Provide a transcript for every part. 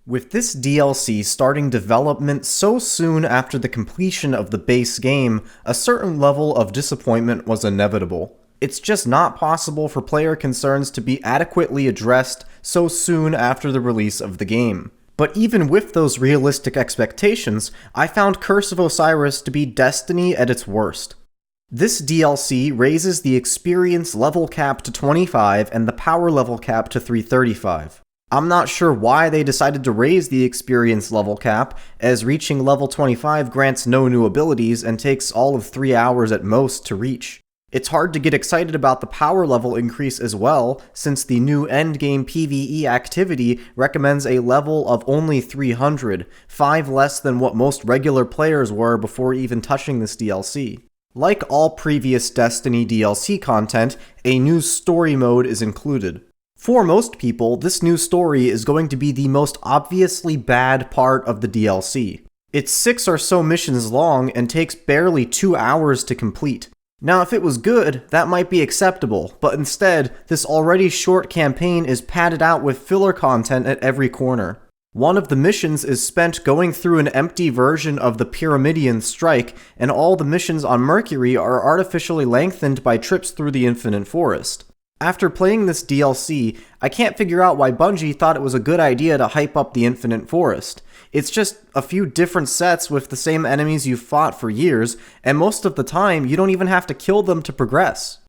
With this DLC starting development so soon after the completion of the base game, a certain level of disappointment was inevitable. It's just not possible for player concerns to be adequately addressed so soon after the release of the game. But even with those realistic expectations, I found Curse of Osiris to be Destiny at its worst. This DLC raises the experience level cap to 25 and the power level cap to 335. I'm not sure why they decided to raise the experience level cap, as reaching level 25 grants no new abilities and takes all of 3 hours at most to reach. It's hard to get excited about the power level increase as well, since the new endgame PvE activity recommends a level of only 300, 5 less than what most regular players were before even touching this DLC. Like all previous Destiny DLC content, a new story mode is included. For most people, this new story is going to be the most obviously bad part of the DLC. It's 6 or so missions long and takes barely 2 hours to complete. Now, if it was good, that might be acceptable, but instead, this already short campaign is padded out with filler content at every corner. One of the missions is spent going through an empty version of the Pyramidion Strike, and all the missions on Mercury are artificially lengthened by trips through the Infinite Forest. After playing this DLC, I can't figure out why Bungie thought it was a good idea to hype up the Infinite Forest. It's just a few different sets with the same enemies you've fought for years, and most of the time, you don't even have to kill them to progress.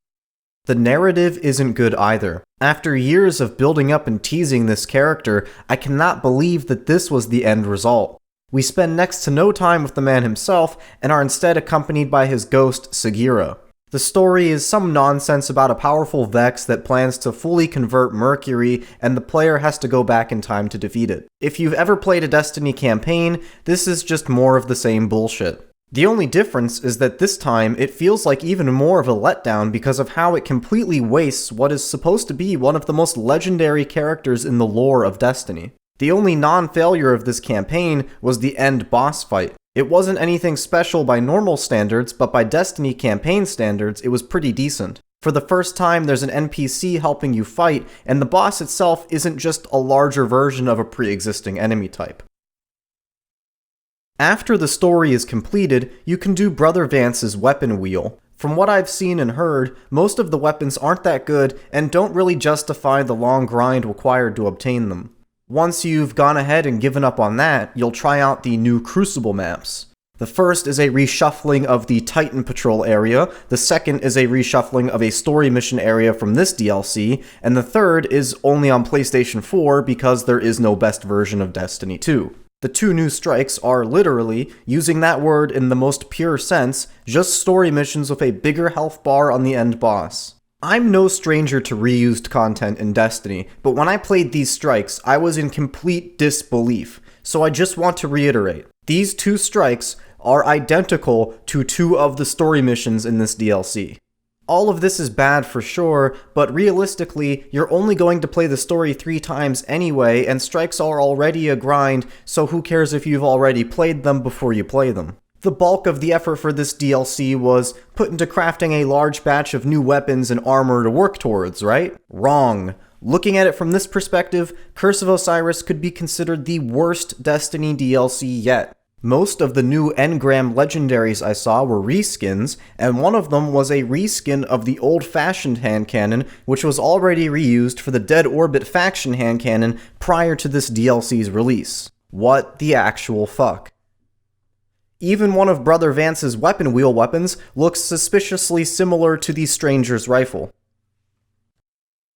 The narrative isn't good either. After years of building up and teasing this character, I cannot believe that this was the end result. We spend next to no time with the man himself, and are instead accompanied by his ghost, Sagira. The story is some nonsense about a powerful Vex that plans to fully convert Mercury, and the player has to go back in time to defeat it. If you've ever played a Destiny campaign, this is just more of the same bullshit. The only difference is that this time it feels like even more of a letdown because of how it completely wastes what is supposed to be one of the most legendary characters in the lore of Destiny. The only non-failure of this campaign was the end boss fight. It wasn't anything special by normal standards, but by Destiny campaign standards, it was pretty decent. For the first time, there's an NPC helping you fight, and the boss itself isn't just a larger version of a pre-existing enemy type. After the story is completed, you can do Brother Vance's weapon wheel. From what I've seen and heard, most of the weapons aren't that good and don't really justify the long grind required to obtain them. Once you've gone ahead and given up on that, you'll try out the new Crucible maps. The first is a reshuffling of the Titan Patrol area, the second is a reshuffling of a story mission area from this DLC, and the third is only on PlayStation 4 because there is no best version of Destiny 2. The two new strikes are literally, using that word in the most pure sense, just story missions with a bigger health bar on the end boss. I'm no stranger to reused content in Destiny, but when I played these strikes, I was in complete disbelief, so I just want to reiterate. These two strikes are identical to 2 of the story missions in this DLC. All of this is bad for sure, but realistically, you're only going to play the story 3 times anyway, and strikes are already a grind, so who cares if you've already played them before you play them. The bulk of the effort for this DLC was put into crafting a large batch of new weapons and armor to work towards, right? Wrong. Looking at it from this perspective, Curse of Osiris could be considered the worst Destiny DLC yet. Most of the new engram legendaries I saw were reskins, and one of them was a reskin of the old-fashioned hand cannon, which was already reused for the Dead Orbit faction hand cannon prior to this DLC's release. What the actual fuck? Even one of Brother Vance's weapon wheel weapons looks suspiciously similar to the Stranger's rifle.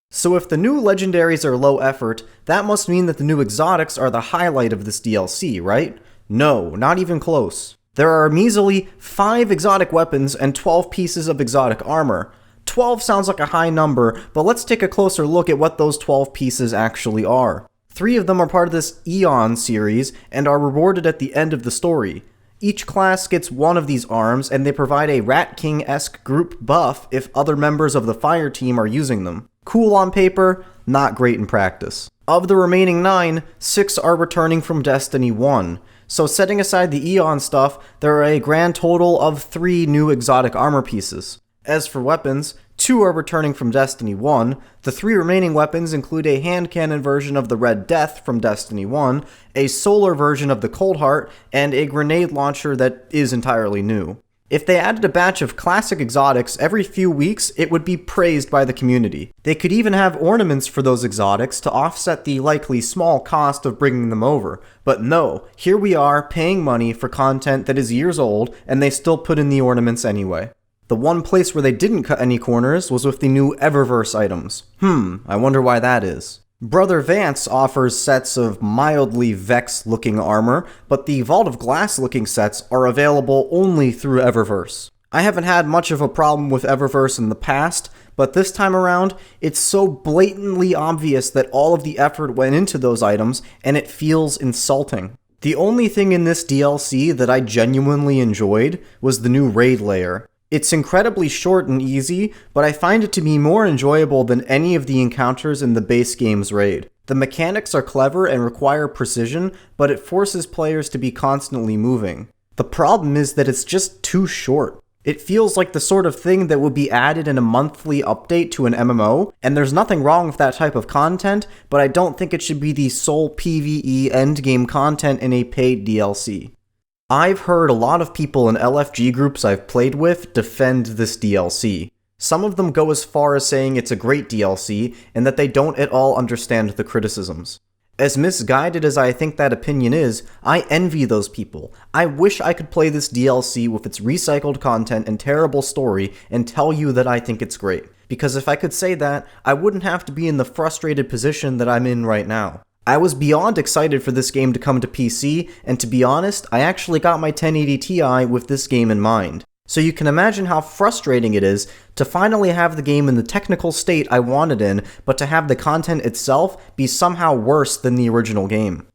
So if the new legendaries are low effort, that must mean that the new exotics are the highlight of this DLC, right? No, not even close. There are measly 5 exotic weapons and 12 pieces of exotic armor. 12 sounds like a high number, but let's take a closer look at what those 12 pieces actually are. 3 of them are part of this Eon series and are rewarded at the end of the story. Each class gets one of these arms, and they provide a Rat King-esque group buff if other members of the fire team are using them. Cool on paper, not great in practice. Of the remaining 9, 6 are returning from Destiny 1. So setting aside the Eon stuff, there are a grand total of 3 new exotic armor pieces. As for weapons, 2 are returning from Destiny 1, the 3 remaining weapons include a hand cannon version of the Red Death from Destiny 1, a solar version of the Coldheart, and a grenade launcher that is entirely new. If they added a batch of classic exotics every few weeks, it would be praised by the community. They could even have ornaments for those exotics to offset the likely small cost of bringing them over. But no, here we are paying money for content that is years old, and they still put in the ornaments anyway. The one place where they didn't cut any corners was with the new Eververse items. I wonder why that is. Brother Vance offers sets of mildly Vex-looking armor, but the Vault of Glass-looking sets are available only through Eververse. I haven't had much of a problem with Eververse in the past, but this time around, it's so blatantly obvious that all of the effort went into those items, and it feels insulting. The only thing in this DLC that I genuinely enjoyed was the new raid layer. It's incredibly short and easy, but I find it to be more enjoyable than any of the encounters in the base game's raid. The mechanics are clever and require precision, but it forces players to be constantly moving. The problem is that it's just too short. It feels like the sort of thing that would be added in a monthly update to an MMO, and there's nothing wrong with that type of content, but I don't think it should be the sole PvE endgame content in a paid DLC. I've heard a lot of people in LFG groups I've played with defend this DLC. Some of them go as far as saying it's a great DLC, and that they don't at all understand the criticisms. As misguided as I think that opinion is, I envy those people. I wish I could play this DLC with its recycled content and terrible story and tell you that I think it's great. Because if I could say that, I wouldn't have to be in the frustrated position that I'm in right now. I was beyond excited for this game to come to PC, and to be honest, I actually got my 1080 Ti with this game in mind. So you can imagine how frustrating it is to finally have the game in the technical state I wanted in, but to have the content itself be somehow worse than the original game.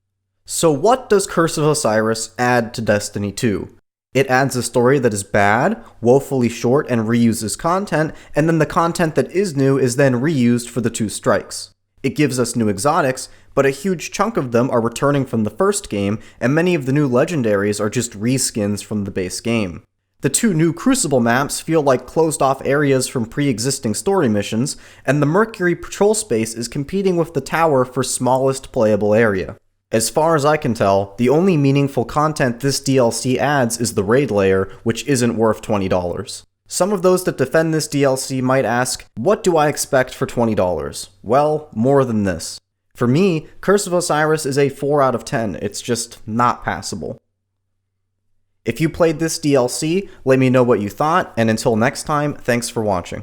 So what does Curse of Osiris add to Destiny 2? It adds a story that is bad, woefully short, and reuses content, and then the content that is new is then reused for the 2 strikes. It gives us new exotics, but a huge chunk of them are returning from the first game, and many of the new legendaries are just reskins from the base game. The 2 new Crucible maps feel like closed-off areas from pre-existing story missions, and the Mercury patrol space is competing with the Tower for smallest playable area. As far as I can tell, the only meaningful content this DLC adds is the raid layer, which isn't worth $20. Some of those that defend this DLC might ask, what do I expect for $20? Well, more than this. For me, Curse of Osiris is a 4 out of 10, it's just not passable. If you played this DLC, let me know what you thought, and until next time, thanks for watching.